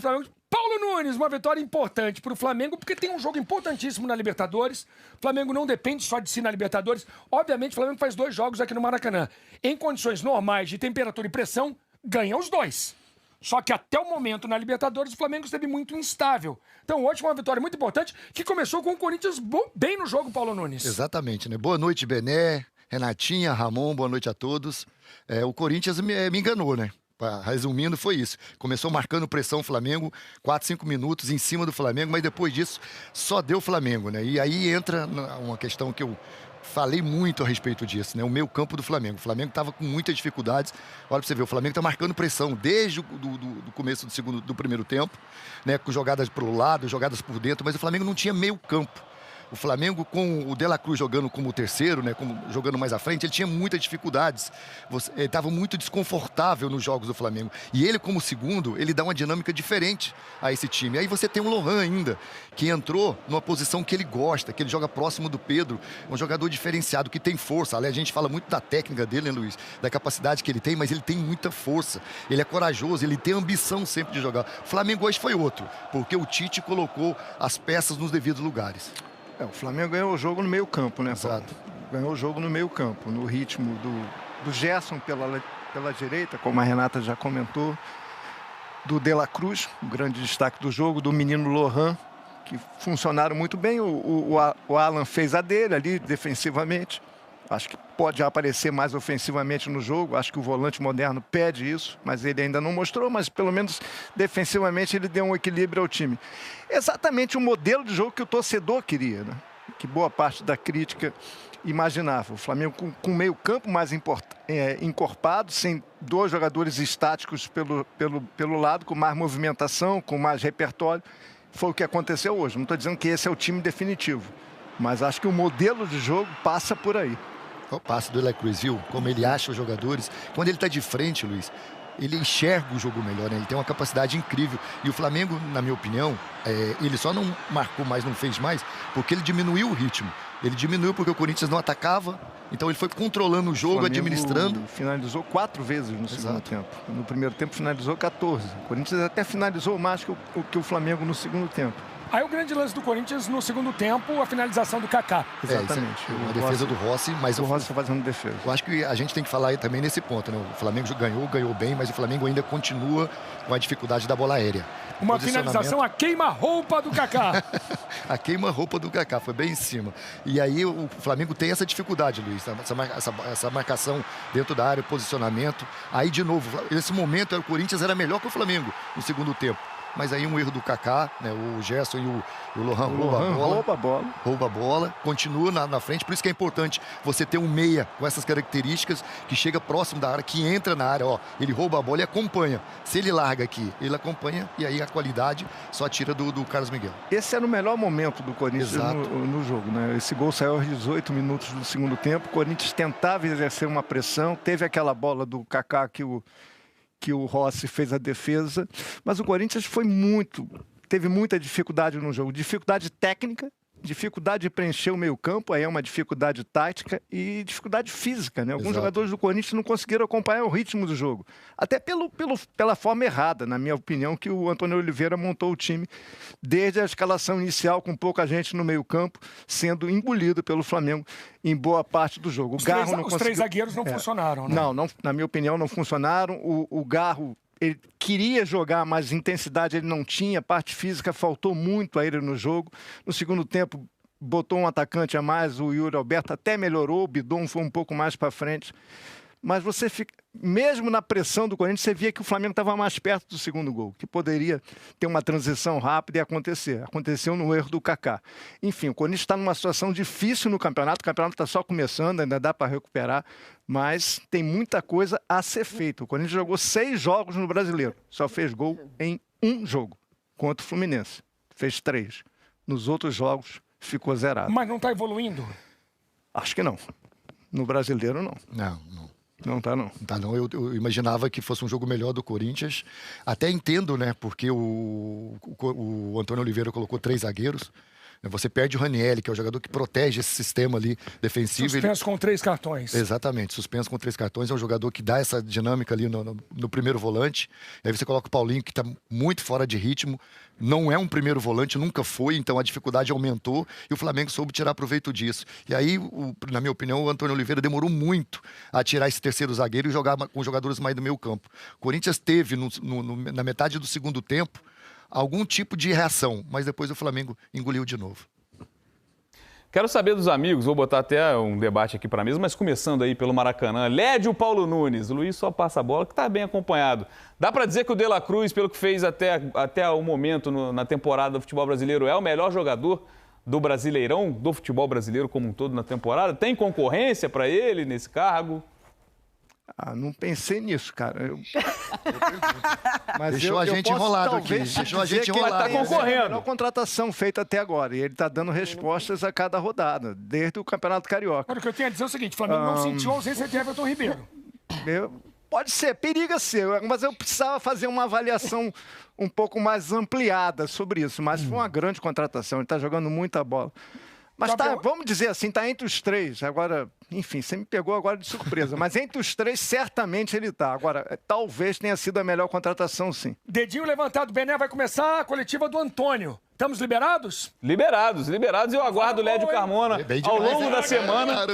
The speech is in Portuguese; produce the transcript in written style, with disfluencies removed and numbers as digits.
Paulo Nunes, uma vitória importante para o Flamengo, porque tem um jogo importantíssimo na Libertadores. O Flamengo não depende só de si na Libertadores. Obviamente, o Flamengo faz 2 jogos aqui no Maracanã. Em condições normais de temperatura e pressão, ganha os 2. Só que até o momento na Libertadores, o Flamengo esteve muito instável. Então, hoje foi uma vitória muito importante, que começou com o Corinthians bem no jogo, Paulo Nunes. Exatamente, né? Boa noite, Bené, Renatinha, Ramon, boa noite a todos. O Corinthians me enganou, né? Resumindo, foi isso. Começou marcando pressão o Flamengo, 4, 5 minutos em cima do Flamengo, mas depois disso só deu Flamengo, né? E aí entra uma questão que eu falei muito a respeito disso, né? O meio campo do Flamengo. O Flamengo estava com muitas dificuldades. Olha pra você ver, o Flamengo está marcando pressão desde do começo do primeiro tempo, né? Com jogadas pro lado, jogadas por dentro, mas o Flamengo não tinha meio campo. O Flamengo, com o De La Cruz jogando como terceiro, né, jogando mais à frente, ele tinha muitas dificuldades. Ele estava muito desconfortável nos jogos do Flamengo. E ele, como segundo, ele dá uma dinâmica diferente a esse time. Aí você tem o Lohan ainda, que entrou numa posição que ele gosta, que ele joga próximo do Pedro, um jogador diferenciado, que tem força. Aliás, a gente fala muito da técnica dele, né, Luiz? Da capacidade que ele tem, mas ele tem muita força. Ele é corajoso, ele tem ambição sempre de jogar. O Flamengo hoje foi outro, porque o Tite colocou as peças nos devidos lugares. O Flamengo ganhou o jogo no meio campo, né, Paulo? Exato. Ganhou o jogo no meio campo, no ritmo do Gerson pela direita, como a Renata já comentou, do De La Cruz, o grande destaque do jogo, do menino Lohan, que funcionaram muito bem. O Alan fez a dele ali defensivamente. Acho que pode aparecer mais ofensivamente no jogo. Acho que o volante moderno pede isso, mas ele ainda não mostrou. Mas pelo menos defensivamente ele deu um equilíbrio ao time. Exatamente o modelo de jogo que o torcedor queria, né? Que boa parte da crítica imaginava. O Flamengo com meio campo mais encorpado, sem 2 jogadores estáticos pelo lado, com mais movimentação, com mais repertório. Foi o que aconteceu hoje. Não estou dizendo que esse é o time definitivo, mas acho que o modelo de jogo passa por aí. O passe do De La Cruz, viu? Como ele acha os jogadores. Quando ele está de frente, Luiz, ele enxerga o jogo melhor, né? Ele tem uma capacidade incrível. E o Flamengo, na minha opinião, ele só não marcou mais, não fez mais, porque ele diminuiu o ritmo. Ele diminuiu porque o Corinthians não atacava, então ele foi controlando o jogo, administrando. Finalizou 4 vezes no segundo tempo. No primeiro tempo finalizou 14. O Corinthians até finalizou mais que o Flamengo no segundo tempo. Aí o grande lance do Corinthians no segundo tempo, a finalização do Kaká. Exatamente. A defesa do Rossi, mas o Rossi está fazendo defesa. Eu acho que a gente tem que falar aí também nesse ponto, né? O Flamengo ganhou bem, mas o Flamengo ainda continua com a dificuldade da bola aérea. Uma finalização a queima-roupa do Kaká. A queima-roupa do Kaká, foi bem em cima. E aí o Flamengo tem essa dificuldade, Luiz, essa marcação dentro da área, posicionamento. Aí, de novo, nesse momento o Corinthians era melhor que o Flamengo no segundo tempo. Mas aí um erro do Kaká, né? O Gerson e o Lohan rouba a bola, continua na frente. Por isso que é importante você ter um meia com essas características, que chega próximo da área, que entra na área, ó, ele rouba a bola e acompanha. Se ele larga aqui, ele acompanha, e aí a qualidade só tira do Carlos Miguel. Esse era o melhor momento do Corinthians no jogo, né? Esse gol saiu aos 18 minutos do segundo tempo. O Corinthians tentava exercer uma pressão, teve aquela bola do Kaká que o Rossi fez a defesa, mas o Corinthians teve muita dificuldade no jogo, dificuldade técnica, dificuldade de preencher o meio-campo, aí é uma dificuldade tática e dificuldade física, né? Alguns jogadores do Corinthians não conseguiram acompanhar o ritmo do jogo, até pela forma errada, na minha opinião, que o Antônio Oliveira montou o time desde a escalação inicial, com pouca gente no meio-campo, sendo engolido pelo Flamengo em boa parte do jogo. Os 3 zagueiros não funcionaram, né? Não, na minha opinião, não funcionaram. O Garro, ele queria jogar, mas intensidade ele não tinha, parte física faltou muito a ele no jogo. No segundo tempo, botou um atacante a mais, o Yuri Alberto até melhorou, o Bidon foi um pouco mais para frente. Mas você fica, mesmo na pressão do Corinthians, você via que o Flamengo estava mais perto do segundo gol, que poderia ter uma transição rápida e acontecer. Aconteceu no erro do Kaká. Enfim, o Corinthians está numa situação difícil no campeonato, o campeonato está só começando, ainda dá para recuperar, mas tem muita coisa a ser feita. O Corinthians jogou 6 jogos no Brasileiro, só fez gol em 1 jogo, contra o Fluminense. Fez 3. Nos outros jogos, ficou zerado. Mas não está evoluindo? Acho que não. No Brasileiro, não. Não. Não tá, não. Não tá, não. Eu imaginava que fosse um jogo melhor do Corinthians. Até entendo, né? Porque o Antônio Oliveira colocou 3 zagueiros. Você perde o Ranieri, que é o jogador que protege esse sistema ali defensivo. Suspenso com 3 cartões. Exatamente, suspenso com 3 cartões. É um jogador que dá essa dinâmica ali no primeiro volante. Aí você coloca o Paulinho, que está muito fora de ritmo. Não é um primeiro volante, nunca foi, então a dificuldade aumentou e o Flamengo soube tirar proveito disso. E aí, na minha opinião, o Antônio Oliveira demorou muito a tirar esse terceiro zagueiro e jogar com jogadores mais do meio campo. O Corinthians teve, na metade do segundo tempo, algum tipo de reação, mas depois o Flamengo engoliu de novo. Quero saber dos amigos, vou botar até um debate aqui para a mesa, mas começando aí pelo Maracanã. Lédio Paulo Nunes, o Luiz só passa a bola, que está bem acompanhado. Dá para dizer que o De La Cruz, pelo que fez até o momento na temporada do futebol brasileiro, é o melhor jogador do Brasileirão, do futebol brasileiro como um todo na temporada? Tem concorrência para ele nesse cargo? Não pensei nisso, cara. Mas deixou a gente enrolado aqui. Deixou a gente enrolado. Ele está concorrendo. É a melhor contratação feita até agora. E ele está dando respostas a cada rodada, desde o Campeonato Carioca. Agora, o que eu tenho a dizer é o seguinte: o Flamengo não sentiu a ausência de Everton Ribeiro. Pode ser, periga ser, mas eu precisava fazer uma avaliação um pouco mais ampliada sobre isso. Mas foi uma grande contratação, ele está jogando muita bola. Mas vamos dizer assim, está entre os 3. Agora, enfim, você me pegou agora de surpresa. Mas entre os 3, certamente ele está. Agora, talvez tenha sido a melhor contratação, sim. Dedinho levantado, Bené, vai começar a coletiva do Antônio. Estamos liberados? Liberados. Eu aguardo o Lédio Carmona ao longo da semana.